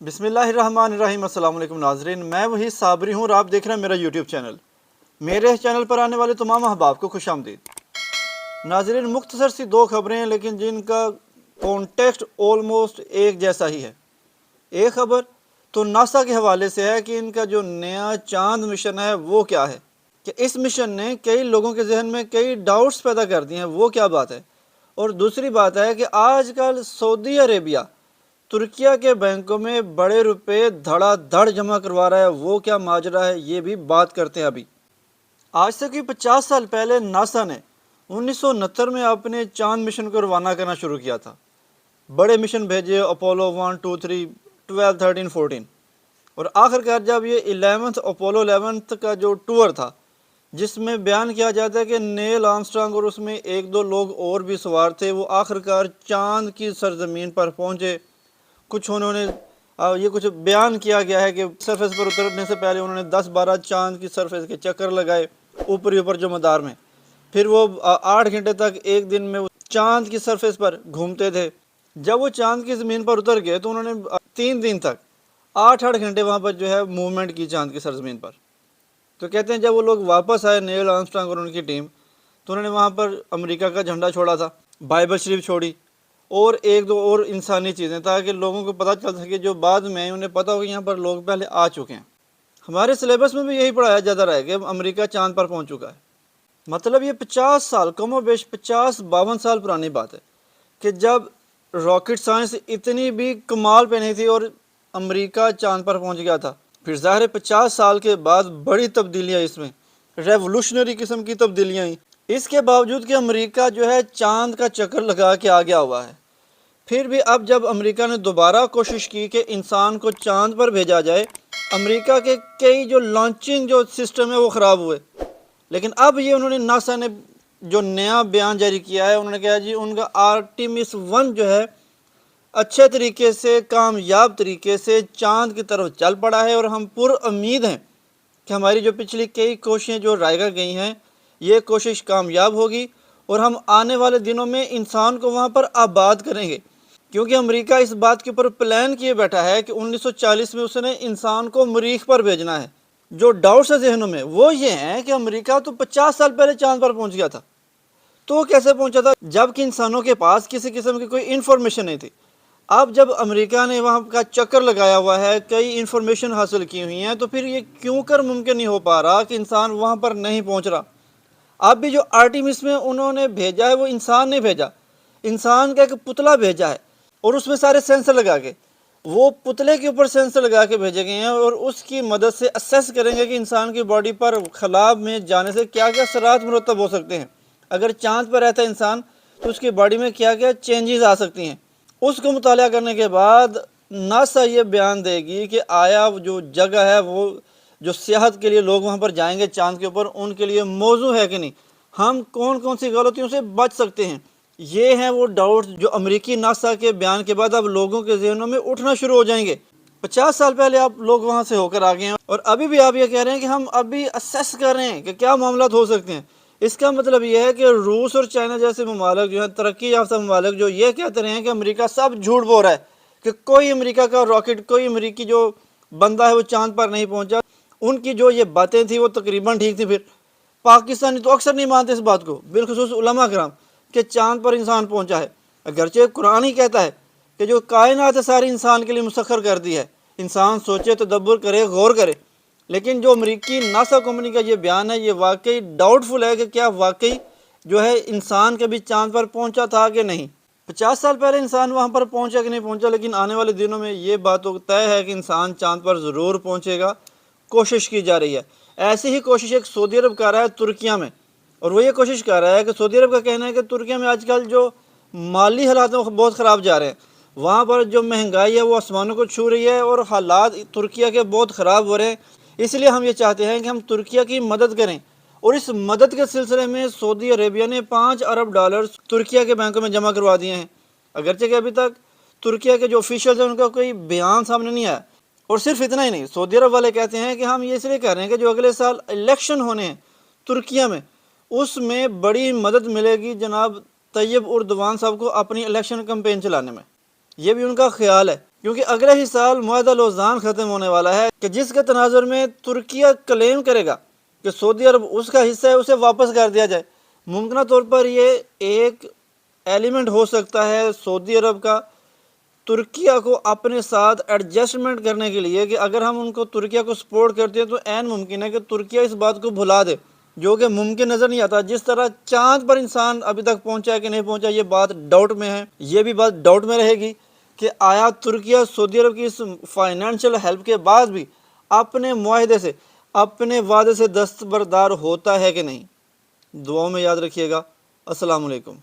بسم اللہ الرحمن الرحیم۔ السلام علیکم ناظرین، میں وہی صابری ہوں اور آپ دیکھ رہے ہیں میرا یوٹیوب چینل۔ میرے چینل پر آنے والے تمام احباب کو خوش آمدید۔ ناظرین، مختصر سی دو خبریں ہیں لیکن جن کا کانٹیکسٹ آلموسٹ ایک جیسا ہی ہے۔ ایک خبر تو ناسا کے حوالے سے ہے کہ ان کا جو نیا چاند مشن ہے وہ کیا ہے، کہ اس مشن نے کئی لوگوں کے ذہن میں کئی ڈاؤٹس پیدا کر دیے ہیں، وہ کیا بات ہے۔ اور دوسری بات ہے کہ آج کل سعودی عربیہ ترکیہ کے بینکوں میں بڑے روپے دھڑا دھڑ جمع کروا رہا ہے، وہ کیا ماجرا ہے، یہ بھی بات کرتے ہیں۔ ابھی آج سے کوئی 50 سال پہلے ناسا نے 1969 میں اپنے چاند مشن کو روانہ کرنا شروع کیا تھا۔ بڑے مشن بھیجے، اپولو 1 2 3 12 13 14، اور آخر کار جب یہ 11 اپولو 11 کا جو ٹور تھا، جس میں بیان کیا جاتا ہے کہ نیل آرمسٹرانگ اور اس میں ایک دو لوگ اور بھی سوار تھے، وہ آخر کار چاند کی سرزمین پر پہنچے۔ کچھ انہوں نے یہ کچھ بیان کیا گیا ہے کہ سرفیس پر اترنے سے پہلے انہوں نے 10-12 چاند کی سرفیس کے چکر لگائے اوپر جو مدار میں، پھر وہ 8 گھنٹے تک ایک دن میں چاند کی سرفیس پر گھومتے تھے۔ جب وہ چاند کی زمین پر اتر گئے تو انہوں نے 3 دن تک 8 گھنٹے وہاں پر جو ہے موومنٹ کی چاند کی سرزمین پر۔ تو کہتے ہیں جب وہ لوگ واپس آئے، نیل آرمسٹرانگ اور ان کی ٹیم، تو انہوں نے وہاں پر امریکہ کا جھنڈا چھوڑا تھا، بائبل شریف چھوڑی اور ایک دو اور انسانی چیزیں، تاکہ لوگوں کو پتہ چل سکے جو بعد میں انہیں پتہ ہو کہ یہاں پر لوگ پہلے آ چکے ہیں۔ ہمارے سلیبس میں بھی یہی پڑھایا جاتا رہا ہے کہ امریکہ چاند پر پہنچ چکا ہے۔ مطلب یہ 50 سال، کم و بیش 50-52 سال پرانی بات ہے کہ جب راکٹ سائنس اتنی بھی کمال پہ نہیں تھی اور امریکہ چاند پر پہنچ گیا تھا۔ پھر ظاہر 50 سال کے بعد بڑی تبدیلیاں، اس میں ریولوشنری قسم کی تبدیلیاں ہیں۔ اس کے باوجود کہ امریکہ جو ہے چاند کا چکر لگا کے آ گیا ہوا ہے، پھر بھی اب جب امریکہ نے دوبارہ کوشش کی کہ انسان کو چاند پر بھیجا جائے، امریکہ کے کئی جو لانچنگ جو سسٹم ہے وہ خراب ہوئے۔ لیکن اب یہ انہوں نے ناسا نے جو نیا بیان جاری کیا ہے، انہوں نے کہا جی ان کا آرٹیمس 1 جو ہے اچھے طریقے سے، کامیاب طریقے سے چاند کی طرف چل پڑا ہے، اور ہم پر امید ہیں کہ ہماری جو پچھلی کئی کوششیں جو رائگاں گئی ہیں، یہ کوشش کامیاب ہوگی اور ہم آنے والے دنوں میں انسان کو وہاں پر آباد کریں گے۔ کیونکہ امریکہ اس بات کے اوپر پلان کیے بیٹھا ہے کہ 1940 میں اس نے انسان کو مریخ پر بھیجنا ہے۔ جو ڈاؤٹس ہے ذہنوں میں وہ یہ ہیں کہ امریکہ تو 50 سال پہلے چاند پر پہنچ گیا تھا، تو وہ کیسے پہنچا تھا جبکہ انسانوں کے پاس کسی قسم کی کوئی انفارمیشن نہیں تھی۔ اب جب امریکہ نے وہاں کا چکر لگایا ہوا ہے، کئی انفارمیشن حاصل کی ہوئی ہیں، تو پھر یہ کیوں کر ممکن نہیں ہو پا رہا کہ انسان وہاں پر نہیں پہنچ رہا۔ اب بھی جو آرٹیمس میں انہوں نے بھیجا ہے وہ انسان نہیں بھیجا، انسان کا ایک پتلا بھیجا ہے، اور اس میں سارے سینسر لگا کے، وہ پتلے کے اوپر سینسر لگا کے بھیجے گئے ہیں، اور اس کی مدد سے اسیس کریں گے کہ انسان کی باڈی پر خلا میں جانے سے کیا کیا اثرات مرتب ہو سکتے ہیں۔ اگر چاند پر رہتا ہے انسان تو اس کی باڈی میں کیا کیا چینجز آ سکتی ہیں۔ اس کو مطالعہ کرنے کے بعد ناسا یہ بیان دے گی کہ آیا جو جگہ ہے، وہ جو سیاحت کے لیے لوگ وہاں پر جائیں گے چاند کے اوپر، ان کے لیے موزوں ہے کہ نہیں، ہم کون کون سی غلطیوں سے بچ سکتے ہیں۔ یہ ہیں وہ ڈاؤٹس جو امریکی ناسا کے بیان کے بعد اب لوگوں کے ذہنوں میں اٹھنا شروع ہو جائیں گے۔ 50 سال پہلے آپ لوگ وہاں سے ہو کر آ گئے ہیں، اور ابھی بھی آپ یہ کہہ رہے ہیں کہ ہم ابھی اسیس کر رہے ہیں کہ کیا معاملات ہو سکتے ہیں۔ اس کا مطلب یہ ہے کہ روس اور چائنا جیسے ممالک جو ہیں، ترقی یافتہ ممالک، جو یہ کہتے رہے ہیں کہ امریکہ سب جھوٹ بول رہا ہے، کہ کوئی امریکہ کا راکٹ، کوئی امریکی جو بندہ ہے وہ چاند پر نہیں پہنچا، ان کی جو یہ باتیں تھیں وہ تقریباً ٹھیک تھی۔ پھر پاکستانی تو اکثر نہیں مانتے اس بات کو، بالخصوص علماء کرام، کہ چاند پر انسان پہنچا ہے۔ اگرچہ قرآن ہی کہتا ہے کہ جو کائنات ساری انسان کے لیے مسخر کر دی ہے، انسان سوچے، تدبر کرے، غور کرے۔ لیکن جو امریکی ناسا کمپنی کا یہ بیان ہے، یہ واقعی ڈاؤٹ فل ہے کہ کیا واقعی جو ہے انسان کبھی چاند پر پہنچا تھا کہ نہیں۔ 50 سال پہلے انسان وہاں پر پہنچا کہ نہیں پہنچا، لیکن آنے والے دنوں میں یہ بات تو طے ہے کہ انسان چاند پر ضرور پہنچے گا، کوشش کی جا رہی ہے۔ ایسی ہی کوشش ایک سعودی عرب کر رہا ہے ترکیہ میں، اور وہ یہ کوشش کر رہا ہے کہ سعودی عرب کا کہنا ہے کہ ترکیہ میں آج کل جو مالی حالات ہیں بہت خراب جا رہے ہیں، وہاں پر جو مہنگائی ہے وہ آسمانوں کو چھو رہی ہے، اور حالات ترکیہ کے بہت خراب ہو رہے ہیں۔ اس لیے ہم یہ چاہتے ہیں کہ ہم ترکیہ کی مدد کریں، اور اس مدد کے سلسلے میں سعودی عربیہ نے $5 ارب ترکیہ کے بینکوں میں جمع کروا دیے ہیں۔ اگرچہ کہ ابھی تک ترکیہ کے جو آفیشلز ہیں ان کا کوئی بیان سامنے نہیں آیا۔ اور صرف اتنا ہی نہیں، سعودی عرب والے کہتے ہیں کہ ہم یہ اس لیے کر رہے ہیں کہ جو اگلے سال الیکشن ہونے ہیں ترکیہ میں، اس میں بڑی مدد ملے گی جناب طیب اردوان صاحب کو اپنی الیکشن کمپین چلانے میں۔ یہ بھی ان کا خیال ہے کیونکہ اگلے ہی سال معاہدہ لوزان ختم ہونے والا ہے کہ جس کے تناظر میں ترکیہ کلیم کرے گا کہ سعودی عرب اس کا حصہ ہے، اسے واپس کر دیا جائے۔ ممکنہ طور پر یہ ایک ایلیمنٹ ہو سکتا ہے سعودی عرب کا ترکیہ کو اپنے ساتھ ایڈجسٹمنٹ کرنے کے لیے، کہ اگر ہم ان کو ترکیہ کو سپورٹ کرتے ہیں تو عین ممکن ہے کہ ترکیہ اس بات کو بھلا دے، جو کہ ممکن نظر نہیں آتا۔ جس طرح چاند پر انسان ابھی تک پہنچا ہے کہ نہیں پہنچا، یہ بات ڈاؤٹ میں ہے، یہ بھی بات ڈاؤٹ میں رہے گی کہ آیا ترکیہ سعودی عرب کی اس فائنینشیل ہیلپ کے بعد بھی اپنے معاہدے سے، اپنے وعدے سے دستبردار ہوتا ہے کہ نہیں۔ دعاؤں میں یاد رکھیے گا۔ السلام علیکم۔